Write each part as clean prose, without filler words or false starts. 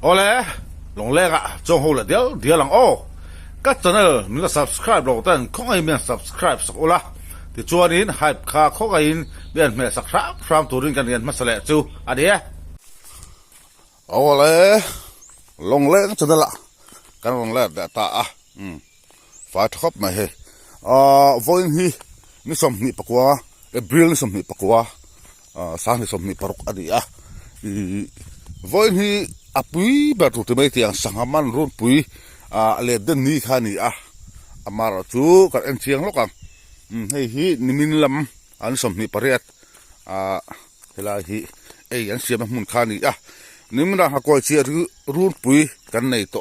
Ole, long lega, jong hole dia lang Ka channel mi subscribe lo tan khong ai mi subscribe sak ola. Ti chuanin hype kha khong ai bian me sak from turin kan yan masale chu adia. Ole, long lega channel la. Kan long lega da ta Fa thop ma he. Voin hi ni som ni pakwa, April ni som ni pakwa. Sa ni som ni parok adia. Voin hi apui ba tu te mai tiang sangaman ron pui le den ni khani amara chu ka en chiang lokam hei hi nimin lam an som ni pariat hela hi ei an siam mun khani nimra ha ko chi ron pui kan nei to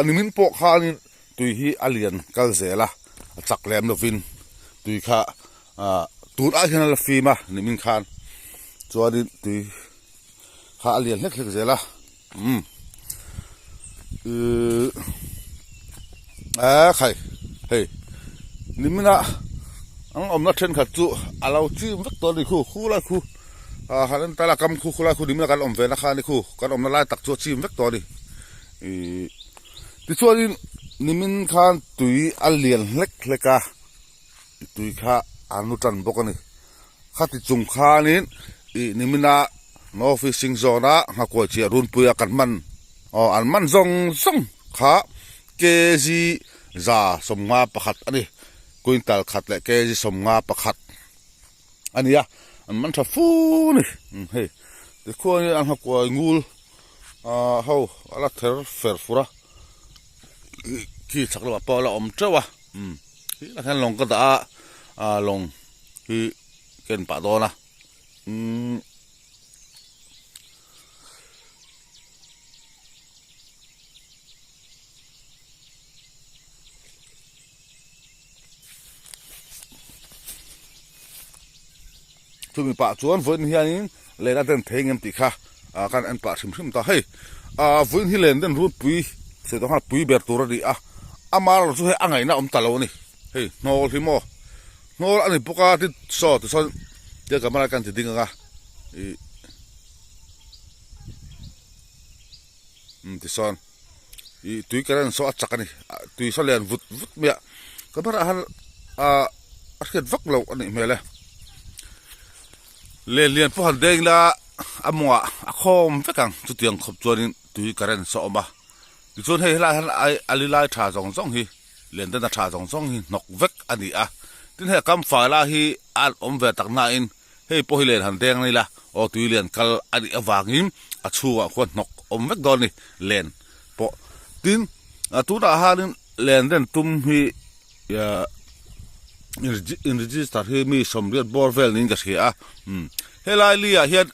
nimin po khani tui hi alien kal zela chak lem lovin tui kha tur a hian la fi ma nimin khan chuanin tui kha alien lek zela khai hey nimina ang omna then khat chu alau chi vek to ni khu la khu halan tala kam khu la khu nimina kan om ve na kha ni khu kan omna lai tak chu chi vek to ni ti chuanin nimin khan tui alien leka tui kha anu tan bokani khati chung khanin nimina no fishing zone ha ko chi run puya kan man an man zong kha kg za somnga pakhat ani quintal khat le kg somnga pakhat ania an man tha fu ni he te ko an ha ko ngul ho ala ther fer fura ki chakla pa la om chawa hi la kan long ka da long hi ken pa do na tumi pa chuan voin hianin lena den thengem ti kha kan an pa thim ta hei voin hi len den ru pui se to ha pui ber tur ri amar chu he angai na om talo ni hei nol hi mo nol ani puka ti so ti son te kamera kan ti dinga ti son tui karan so achakani tui so len vut mia kamera han asket vak lo ani mele lian po han deng la amwa akhom vekang chu tiang khop chuanin tui karen so ma ti chon hei la han ali lai tha jong hi len den tha jong hi nok vek ani tin he kam fa la hi al om ve tak na in hei po hi len han deng ni la o tui len kal ani awangin achuwa khon nok om vek don ni len po tin tu da hanin len den tum hi ya in register he mi somriat borvel nin ka thia helai lia hian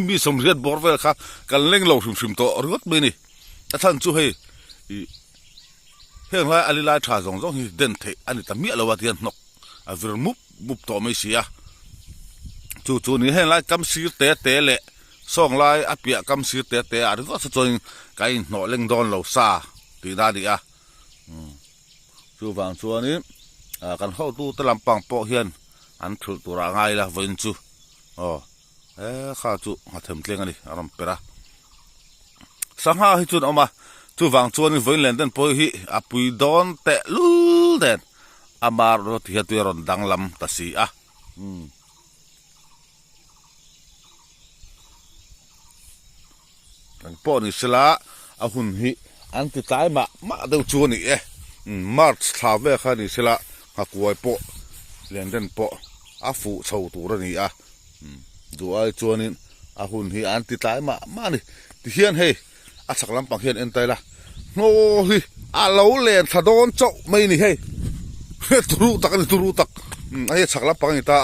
mi somriat borvel kha kan leng lo hrim to rut me ni ta than chu he heng lai ali lai tha jong hi den the ani ta mi lo wa tian nok a vir mup to me sia chu ni heng lai kam sir te le song lai apia kam sir te a ru sa choin kai no leng don lo sa ti da di chu wang chu ni kan ho tu talampang po hian an thul tura ngai la voin chu kha chu ha them tleng ani aram pera sangha hi chun oma chu wang chuan voin len den po hi apui don te lul den amar ro ti hatu ron danglam ta si kan po ni sila a hun hi an ti tai ma deu chu ni march tha ve kha ni sila hakuai po len den po afu chho tur ani du ai chuanin a hun hi an ti tai ma ni ti hian hei a chaklam pang hian en tai la no hi a lo len thadon chau mai ni hei turu tak ai chaklam pang ta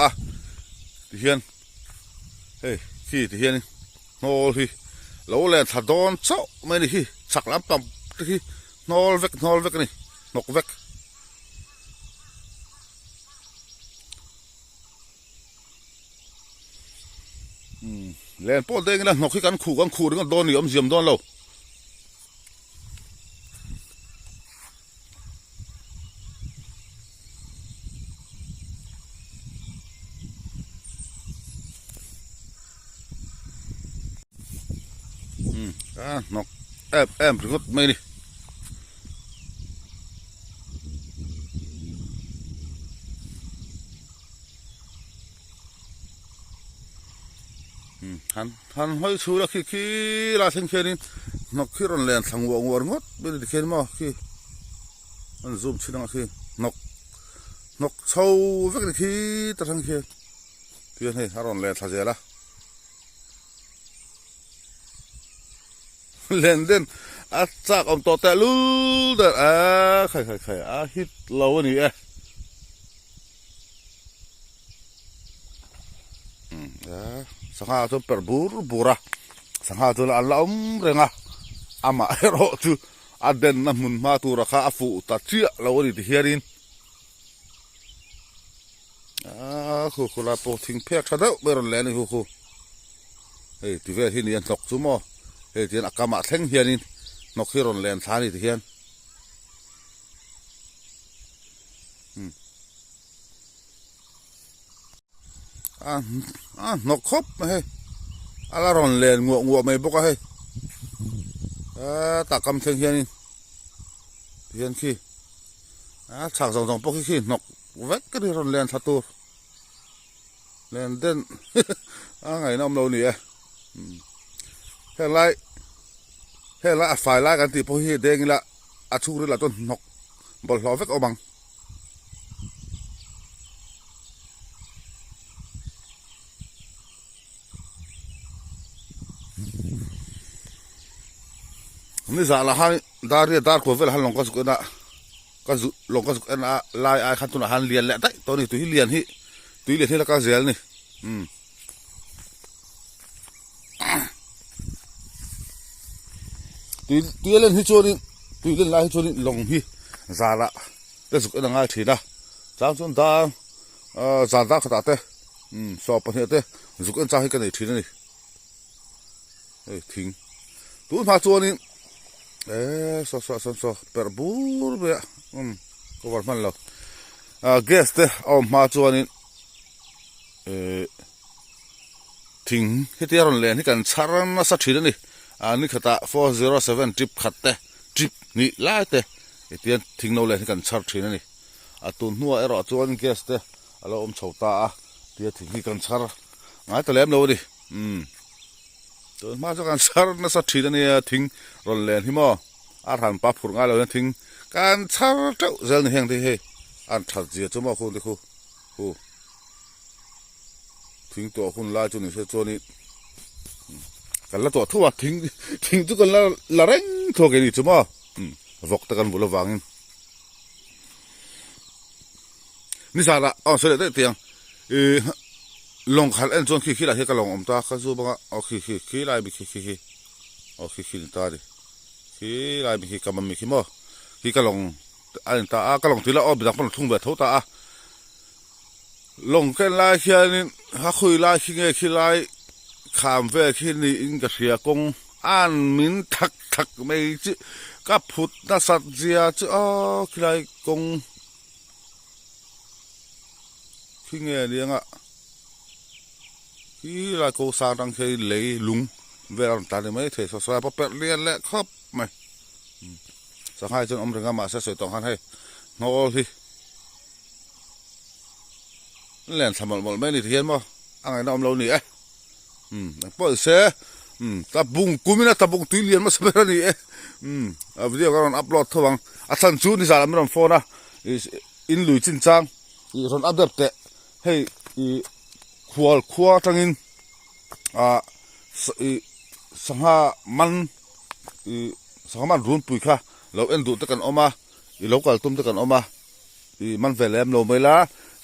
ti hian hei ti hian no hi lo len thadon chau mai ni hi chaklam pang ti nol vek ni nok vek len po deng la nok kan khu ring don ni om ziam don lo นกแอบงดไม่นี่หันห้อยชูแล้วขี้ลาเส้นเขียนนกขี้รอนแลนสังวงวงดไม่ได้เขียนมั้งขี้มันซูมชิ้นนั้นขี้นกเช่าเวกขี้ตะสังเขียนเพื่อนให้รอนแลนทะเจละเล่นเด่นอาจากอมต่อแต่ลูเด้อใครฮิตเราวันนี้สังหารตัวเปิดบูระสังหารตัวอันละเรงอามาเฮโร่ตัวอเดนน้ำมันมาตัวราคาฟูตัดเชี่ยเราวันนี้ที่เฮียรินคุณลาโปทิ้งเพียกชาเดอเบรนแลนนี่คุณเฮ้ยที่เวทีนี้นกซูโม่เฮ้ยที่นักกรรมะเท่งเฮียรินนกขี้รอนแลนทานี่ที่เฮียนนกครบเฮ้ยอะไรรอนแลนงัวไม่บอกเฮ้ยตากำเท่งเฮียนี่เฮียนขี้ฉากสองปกขี้นกเวกก็ได้รอนแลนทัตัวแลนเด่นไงน้องเราเนี่ยเฮ้ยไล่ฝ่ายไล่กันที่พอเฮียเด้งละชูริละต้นนกบอลล้อเวกเอาบังนี่สาระฮันดารีดาร์ควเวลฮันลงก็สุกนะก็ลงก็สุกนะลายขันตุนฮันเลียนแหละได้ตอนนี้ตุยเลียนที่ละก็เซลนี่ตุยเล่นที่โจนี่ตุยเล่นลายที่โจนี่ลงที่สาระก็สุกนะง่ายทีนะสามส่วนตาสาระขนาดเต้สอบประเทศเต้สุกนะจ่ายกันในทีนี่ทิ้งตุนพาโจนี่so per burbe ko var man lo geste om ma chuanin thing hetiaron len hi kan charan na sa thir ni ani khata 407 trip khatte trip ni la te etian thing no len hi kan char thir ni atun nuwa ero chuan geste alo om chhota a tia thing hi kan char ngai ta lem lo niตัวมาจากการชาร์นสัตว์ที่นี่ทิ้งรอนแลนที่มออาถรรพ์ปั๊บผุดงานเราเนี่ยทิ้งการชาร์เจ้าเจ้าในแห่งที่เฮอันถัดเจียจมอคุณที่คุณทิ้งตัวคุณลายจนนี่เสียจนี่กันละตัวทั่วทิ้งทุกคนละเร่งทั่วกันนี่จมอวกตะกันบุลวังนี่สาระเสด็จได้เตียงลงขันเอ็นจนขี้ละเฮกลงอมตาข้าซูบังเอาขี้ลายบิขี้เอาขี้ตาดิขี้ลายบิขี้กำมันมีขี้มั้งขี้กลงอันตากลงทีละอ้อบิดักมันทุ่งแบบทุ่งตาลงแค่ลายขี้นี่ฮักคุยลายขี้ลายขามเวขี้นี่อิงกระเสียกงอ่านมินทักไม่จิกับพุทธสัจเจียจิขี้ลายกงขี้เงี้ยเลี้ยงที่เราโกสาดังเคยเลยลุงเวลาตอนนี้ไม่เทสสายพอเปิดเรียนแล้วครับไม่สังหารจนอมเรื่องมาเสียสวยต้องหันให้นอที่เล่นสมบัติไม่ได้เทียนมั้งอะไรน้องเราเนี่ยพอเสียตาบุงกูไม่น่าตาบุงตุยเรียนมาสมัยนี้วิดีโอการอัพโหลดทวังอาจารย์จูนี่สารไม่ต้องโฟนนะอินลุยจินจังอีคนอัพเดตให้ขวจังอินสังหามันรุนปุยค่ะเราเอ็นดูตะกันออกมาเราก็ตุ้มตะกันออกมามันเวลมเราไม่ละ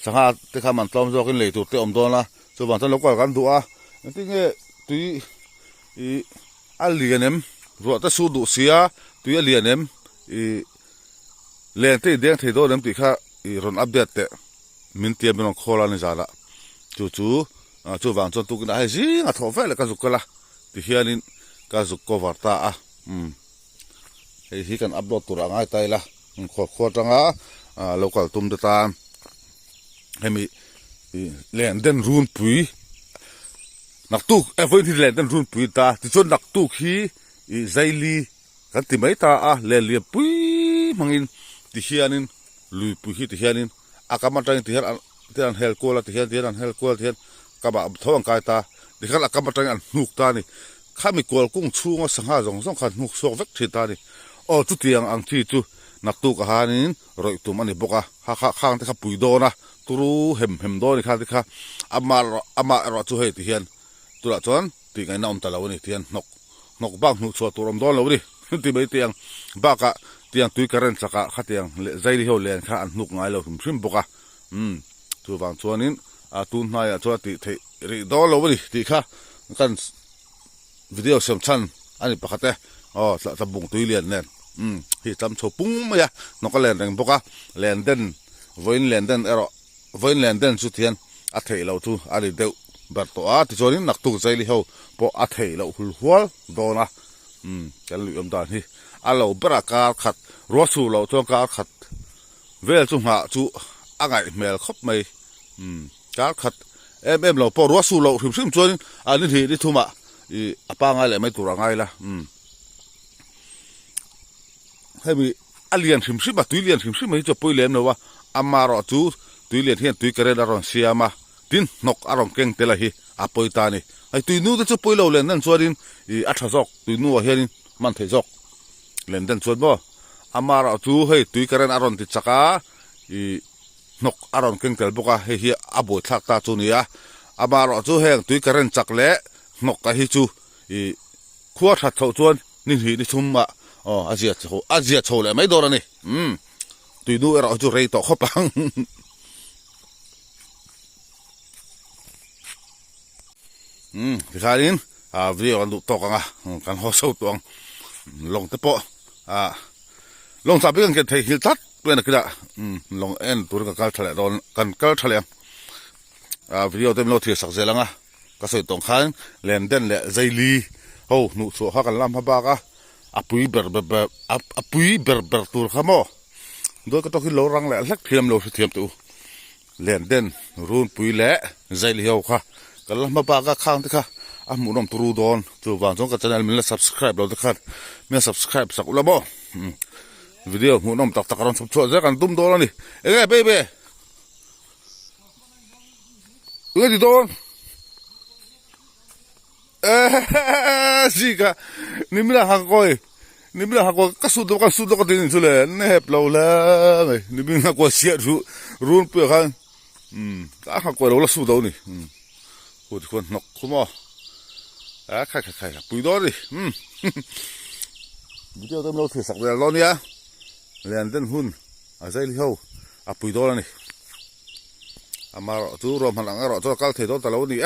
สังหาตะขามันต้อมจอกันเลยตัวเตอมตัวละส่วนบางท่านเราก็กันดูที่เงี้ยตุยอัลเลียนเอ็มรัวตะสูดุเสียตุยอัลเลียนเอ็มเลี้ยงที่เดียงที่โดนเอ็มติค่ะรอนอัปเดตเตมินเตียเป็นของโคลานิซาละจู่วางจนตุกได้สิงาทอเฟลก็สุกละที่เฮียนินก็สุกก็วัดตาไอ้ที่กันอัพโหลดตัวง่ายตายละขวดจังเราก็ตุ้มตาให้มีเล่นเดินรูนปุ๋ยนักตุกเอฟเฟอร์ที่เล่นเดินรูนปุ๋ยตาที่จนนักตุกขี้ i zaili kan ti mai ta a le le pui mangin ti hianin lui pui hi ti hianin akamatang ti han hel kola ti han hel kola ti han ka ba thawang kai ta ti khan akamatang an hnuk ta ni khami kol kung chunga sanga jong jong khan hnuk sok vek thi ta ni o chu tiang ang thi chu nak tu ka hanin roi tu mani boka ha khang te kha pui do na turu hem do ni kha ti kha ama ro chu he ti hian tura chon ti ngai na om ta lo ni ti han nok bang hnuk chu turom do lo ni ti bai tiang ba ka tiang tui karen chaka khatiang le zaili ho len kha an hnuk ngai lo hrim boka tu wang chuanin a tun hnai a chu ti thei ri do lo ni ti kha kan video sem chan ani pakhate sa bung tui lian nen hi cham cho pung ma ya nokal len reng boka len den voin len den ero voin len den chu thian a thei lo tu ali deu bar to a ti chorin nak tu zaili ho po a thei lo hul hual do na kan lu am da hi alo bra ka khat ro su lo to ka khat vel chu ha chu angai mel khop mai ka khat em lo po ro su lo hrim chorin ani thi ri thuma i apa ngai le mai tu ra ngai la hemi alian hrim ba tuilian hrim mai cho poilem no wa amaro chu tuilian hian tui kare daron siama tin nok arong keng tela hi apoi ta ni ai tuinu de chu poilo len nan chuarin i atha jok tuinu a hianin man thei jok len den chuan bo amaro chu hei tui kare aron ti chaka i nok aron keng tel boka he hi aboi thak ta chu ni a amaro chu heng tui kare chak le nok ka hi chu i khuwa that tho chuan nin hi ni thumma azia cho le mai dora ni tuinu era chu rei to khopang kharin video an du to kan ho so tuang long te po long sa biang ke thei hil tat pen kida long en tur ka kal thale don kan kal thale video tem lo thi sak zelanga ka soi tong khan len den le zaili ho nu so ha kan lam ha ba ka apui ber tur khamo do ka to ki lo rang le lak thiam lo thiam tu len den run pui le zaili ho kha kalam ma ba ka khang te kha amunom turu don tu wang jong ka channel min la subscribe lo te khat me subscribe sak ulamo video munom tak takaron sub cho za kan tum do ni e baby di don sika nimla ha ko kasu do ka tin chule ne hep lo la nimla ko sia run pe khan ka ha ko lo la su do niคนนกคุ้มอ่ะใครปุยดอดิวิดีโอเต็มเราถือสักเวลาล้อเนี่ยเรียนเต้นหุ่นอาศัยเลี้ยวปุยดอนี่อามาจูรวมพลังเราตัวกัลเทโดตะเรานี่